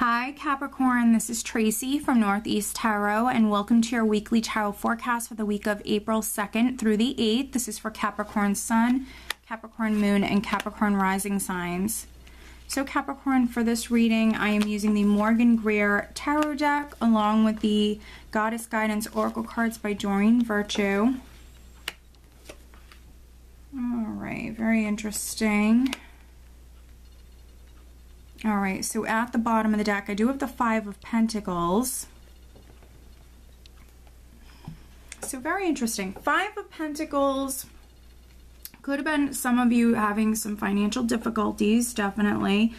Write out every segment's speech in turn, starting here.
Hi Capricorn, this is Tracy from Northeast Tarot and welcome to your weekly tarot forecast for the week of April 2nd through the 8th. This is for Capricorn Sun, Capricorn Moon, and Capricorn Rising signs. So Capricorn, for this reading, I am using the Morgan Greer Tarot deck along with the Goddess Guidance Oracle cards by Doreen Virtue. Alright, very interesting. All right, so at the bottom of the deck, I do have the Five of Pentacles. So very interesting. Five of Pentacles could have been some of you having some financial difficulties, definitely,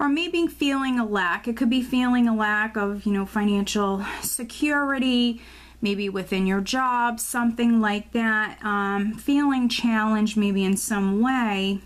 or maybe feeling a lack. It could be feeling a lack of, financial security, maybe within your job, something like that. Feeling challenged maybe in some way.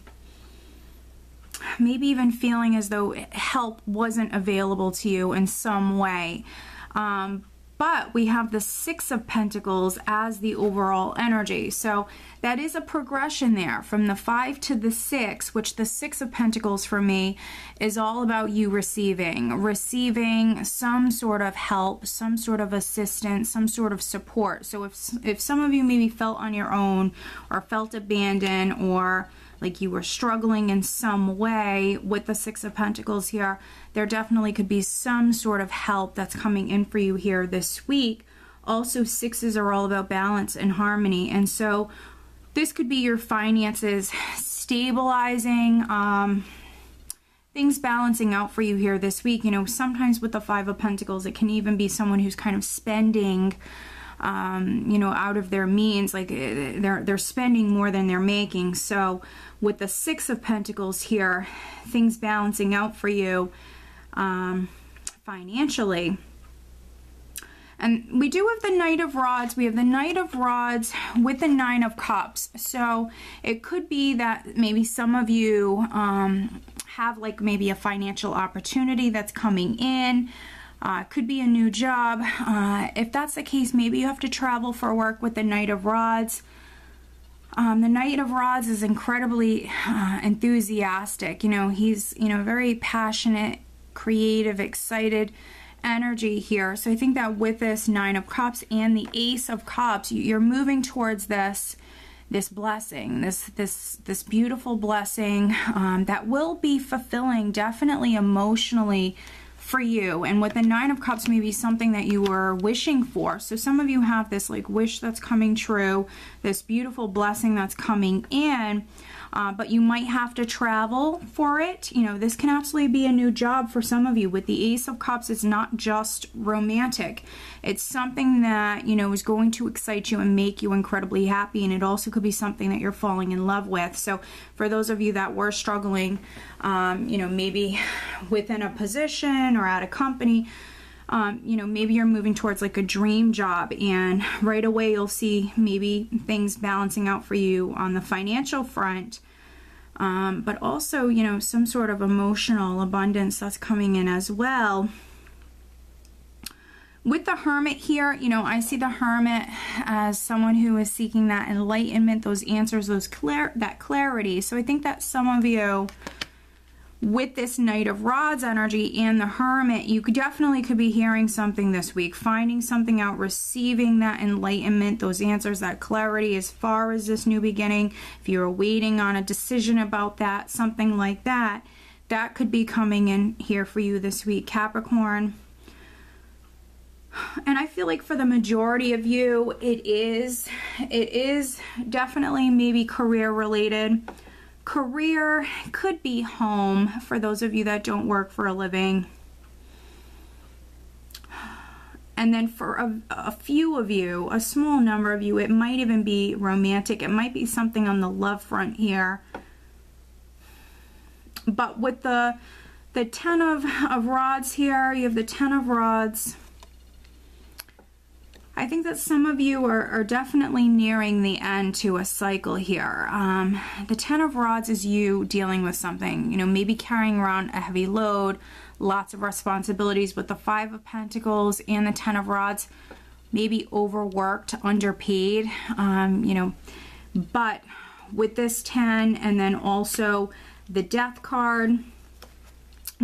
Maybe even feeling as though help wasn't available to you in some way. But we have the Six of Pentacles as the overall energy. So that is a progression there from the 5 to the 6, which the Six of Pentacles for me is all about you receiving some sort of help, some sort of assistance, some sort of support. So if some of you maybe felt on your own or felt abandoned or like you were struggling in some way with the Six of Pentacles here, there definitely could be some sort of help that's coming in for you here this week. Also, sixes are all about balance and harmony, and so this could be your finances stabilizing, things balancing out for you here this week. Sometimes with the Five of Pentacles, it can even be someone who's kind of spending out of their means, like they're spending more than they're making. So with the Six of Pentacles here, things balancing out for you financially. And we do have the Knight of Rods. We have the Knight of Rods with the Nine of Cups. So it could be that maybe some of you have like maybe a financial opportunity that's coming in. Could be a new job. If that's the case, maybe you have to travel for work with the Knight of Rods. The Knight of Rods is incredibly enthusiastic. He's, very passionate, creative, excited energy here. So I think that with this Nine of Cups and the Ace of Cups, you're moving towards this blessing, this beautiful blessing that will be fulfilling, definitely emotionally, for you. And with the Nine of Cups, maybe something that you were wishing for. So some of you have this like wish that's coming true, this beautiful blessing that's coming in, but you might have to travel for it. This can absolutely be a new job for some of you. With the Ace of Cups, it's not just romantic. It's something that, is going to excite you and make you incredibly happy. And it also could be something that you're falling in love with. So for those of you that were struggling, maybe within a position or at a company, maybe you're moving towards like a dream job, and right away you'll see maybe things balancing out for you on the financial front, but also, some sort of emotional abundance that's coming in as well. With the Hermit here, I see the Hermit as someone who is seeking that enlightenment, those answers, that clarity. So I think that some of you, with this Knight of Rods energy and the Hermit, you definitely could be hearing something this week, finding something out, receiving that enlightenment, those answers, that clarity as far as this new beginning. If you're waiting on a decision about that, something like that, that could be coming in here for you this week, Capricorn. And I feel like for the majority of you, it is definitely maybe career related. Career could be home for those of you that don't work for a living. And then for a few of you, a small number of you, it might even be romantic. It might be something on the love front here. But with the Ten of Rods here, you have the Ten of Rods. I think that some of you are definitely nearing the end to a cycle here. The Ten of Rods is you dealing with something, maybe carrying around a heavy load, lots of responsibilities. With the Five of Pentacles and the Ten of Rods, maybe overworked, underpaid, but with this 10 and then also the Death card,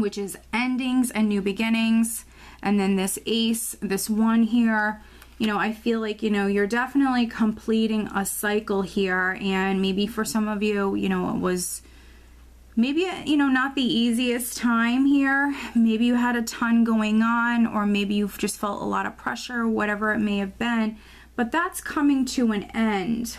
which is endings and new beginnings. And then this ace, this one here, you know, I feel like, you know, you're definitely completing a cycle here. And maybe for some of you, you know, it was maybe, you know, not the easiest time here. Maybe you had a ton going on, or maybe you've just felt a lot of pressure, whatever it may have been. But that's coming to an end.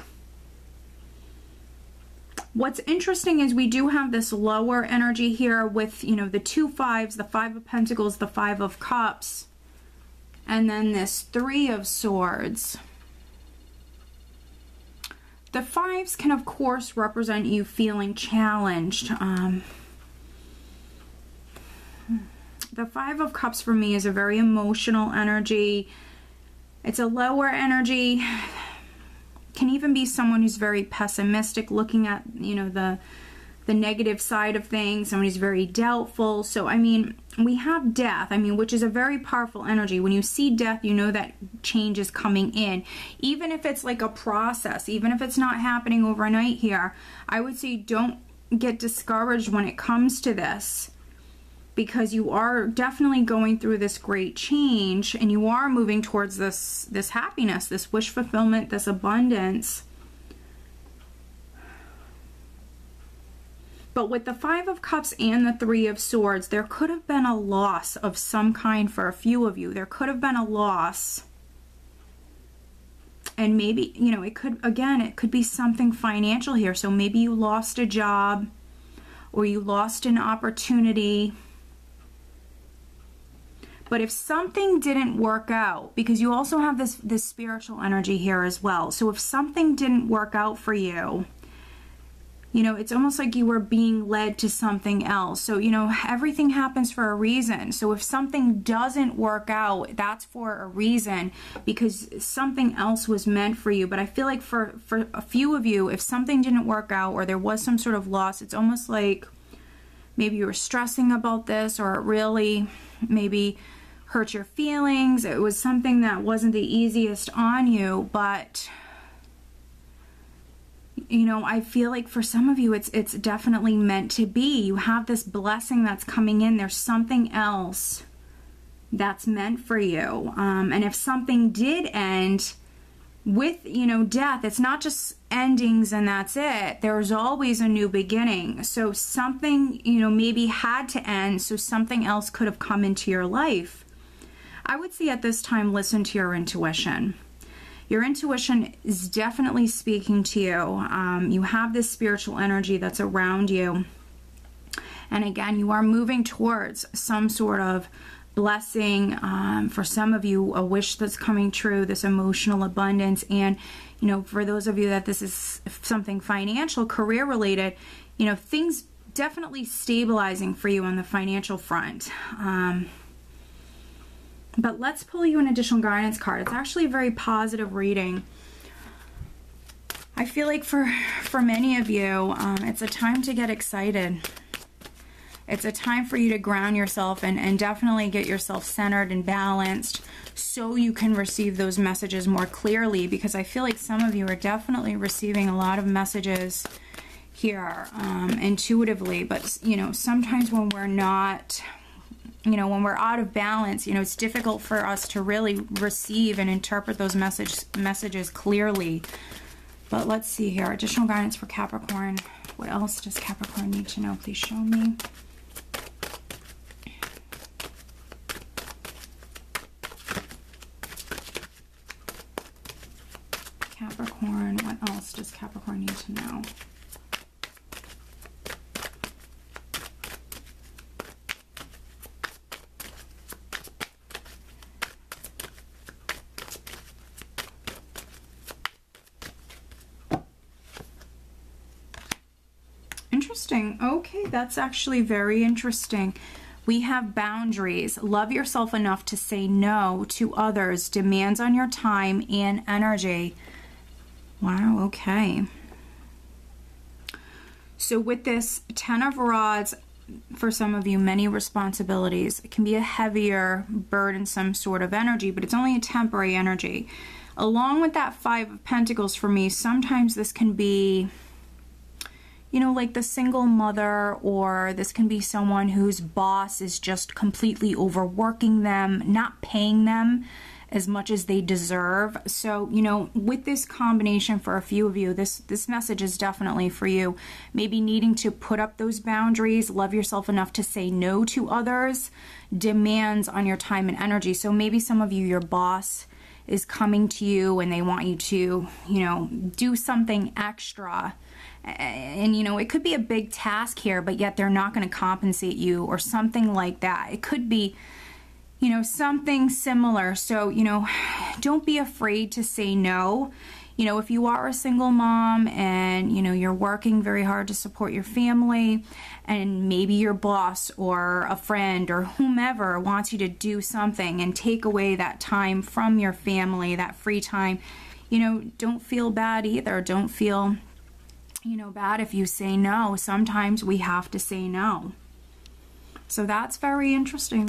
What's interesting is we do have this lower energy here with, you know, the 2 5s, the 5 of Pentacles, the 5 of Cups, and then this 3 of Swords. The 5s can, of course, represent you feeling challenged. The 5 of Cups for me is a very emotional energy. It's a lower energy. Can even be someone who's very pessimistic, looking at, you know, the negative side of things, someone who's very doubtful. So, I mean, we have death, I mean, which is a very powerful energy. When you see death, you know that change is coming in. Even if it's like a process, even if it's not happening overnight here, I would say don't get discouraged when it comes to this, because you are definitely going through this great change, and you are moving towards this happiness, this wish fulfillment, this abundance. But with the 5 of Cups and the 3 of Swords, there could have been a loss of some kind for a few of you. There could have been a loss. And maybe, you know, it could, again, it could be something financial here. So maybe you lost a job, or you lost an opportunity. But if something didn't work out, because you also have this spiritual energy here as well. So if something didn't work out for you, you know, it's almost like you were being led to something else. So, you know, everything happens for a reason. So if something doesn't work out, that's for a reason, because something else was meant for you. But I feel like for a few of you, if something didn't work out, or there was some sort of loss, it's almost like maybe you were stressing about this, or it really maybe hurt your feelings. It was something that wasn't the easiest on you, but you know, I feel like for some of you, it's definitely meant to be. You have this blessing that's coming in. There's something else that's meant for you. And if something did end with, you know, death, it's not just endings and that's it. There's always a new beginning. So something, you know, maybe had to end, so something else could have come into your life. I would say at this time, listen to your intuition. Your intuition is definitely speaking to you. You have this spiritual energy that's around you. And again, you are moving towards some sort of blessing. For some of you, a wish that's coming true, this emotional abundance. And, you know, for those of you that this is something financial, career related, you know, things definitely stabilizing for you on the financial front. But let's pull you an additional guidance card. It's actually a very positive reading. I feel like for many of you, it's a time to get excited. It's a time for you to ground yourself and definitely get yourself centered and balanced, so you can receive those messages more clearly, because I feel like some of you are definitely receiving a lot of messages here intuitively. But, you know, sometimes when we're not, you know, when we're out of balance, you know, it's difficult for us to really receive and interpret those messages clearly. But let's see here. Additional guidance for Capricorn. What else does Capricorn need to know? Please show me. Capricorn. What else does Capricorn need to know? Interesting. Okay, that's actually very interesting. We have boundaries. Love yourself enough to say no to others' demands on your time and energy. Wow, okay. So with this 10 of Rods, for some of you, many responsibilities. It can be a heavier, burdensome sort of energy, but it's only a temporary energy. Along with that 5 of Pentacles for me, sometimes this can be, you know, like the single mother, or this can be someone whose boss is just completely overworking them, not paying them as much as they deserve. So, you know, with this combination for a few of you, this message is definitely for you. Maybe needing to put up those boundaries, love yourself enough to say no to others, demands on your time and energy. So maybe some of you, your boss is coming to you and they want you to, you know, do something extra. And, you know, it could be a big task here, but yet they're not going to compensate you or something like that. It could be, you know, something similar. So, you know, don't be afraid to say no. You know, if you are a single mom and, you know, you're working very hard to support your family, and maybe your boss or a friend or whomever wants you to do something and take away that time from your family, that free time, you know, don't feel bad either. Don't feel, you know, bad if you say no. Sometimes we have to say no. So that's very interesting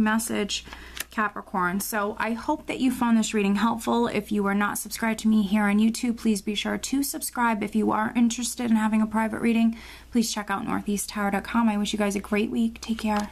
message, Capricorn. So I hope that you found this reading helpful. If you are not subscribed to me here on YouTube, please be sure to subscribe. If you are interested in having a private reading, please check out northeasttarot.com. I wish you guys a great week. Take care.